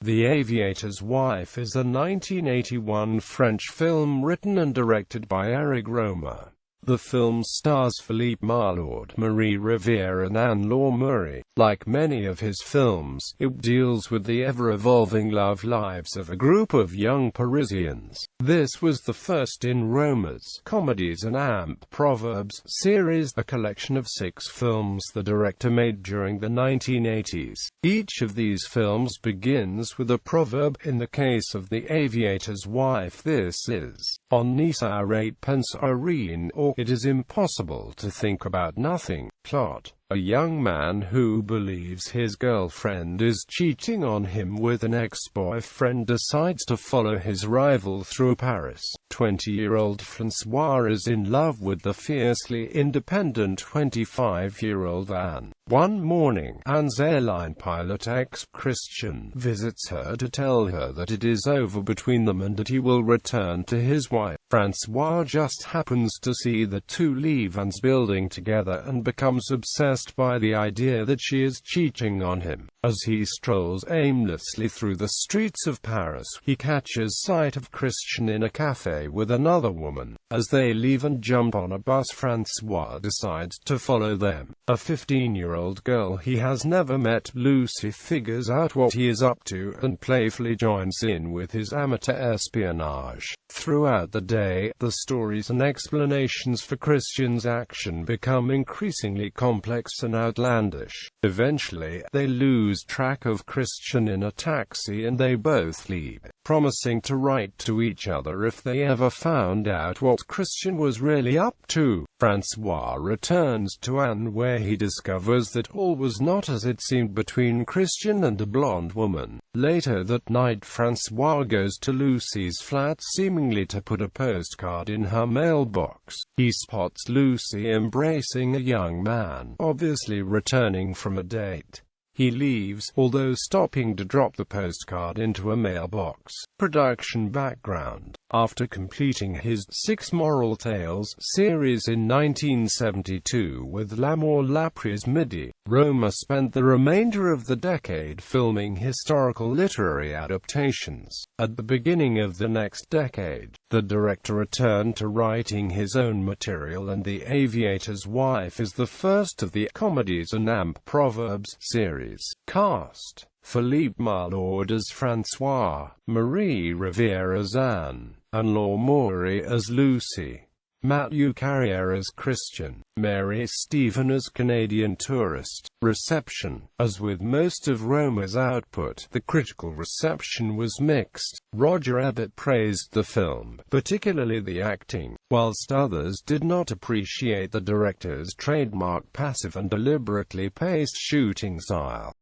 The Aviator's Wife is a 1981 French film written and directed by Éric Rohmer. The film stars Phillippe Marlaud, Rivière and Anne-Laure Meury. Like many of his films, it deals with the ever-evolving love lives of a group of young Parisians. This was the first in Rohmer's Comedies and Proverbs series, a collection of 6 films the director made during the 1980s. Each of these films begins with a proverb. In the case of The Aviator's Wife, this is, "On ne s'arrête à rien," or "It is impossible to think about nothing." Plot: a young man who believes his girlfriend is cheating on him with an ex-boyfriend decides to follow his rival through Paris. 20-year-old François is in love with the fiercely independent 25-year-old Anne. One morning, Anne's airline pilot ex-Christian visits her to tell her that it is over between them and that he will return to his wife. François just happens to see the two leave Anne's building together and becomes obsessed by the idea that she is cheating on him. As he strolls aimlessly through the streets of Paris, he catches sight of Christian in a cafe with another woman. As they leave and jump on a bus, François decides to follow them. A 15-year-old girl he has never met, Lucy, figures out what he is up to and playfully joins in with his amateur espionage. Throughout the day, the stories and explanations for Christian's action become increasingly complex and outlandish. Eventually, they lose track of Christian in a taxi and they both leave, promising to write to each other if they ever found out what Christian was really up to. François returns to Anne, where he discovers that all was not as it seemed between Christian and a blonde woman. Later that night, François goes to Lucy's flat, seemingly to put a postcard in her mailbox. He spots Lucy embracing a young man, obviously returning from a date. He leaves, although stopping to drop the postcard into a mailbox. Production background: after completing his 6 Moral Tales series in 1972 with L'amour l'après-midi, Rohmer spent the remainder of the decade filming historical literary adaptations. At the beginning of the next decade, the director returned to writing his own material, and The Aviator's Wife is the first of the Comedies and Proverbs series. Cast: Phillippe Marlaud as François, Marie Rivière as Anne, Anne-Laure Meury as Lucy, Matthew Carrière as Christian, Mary Stephen as Canadian tourist. Reception: as with most of Rohmer's output, the critical reception was mixed. Roger Ebert praised the film, particularly the acting, whilst others did not appreciate the director's trademark passive and deliberately paced shooting style.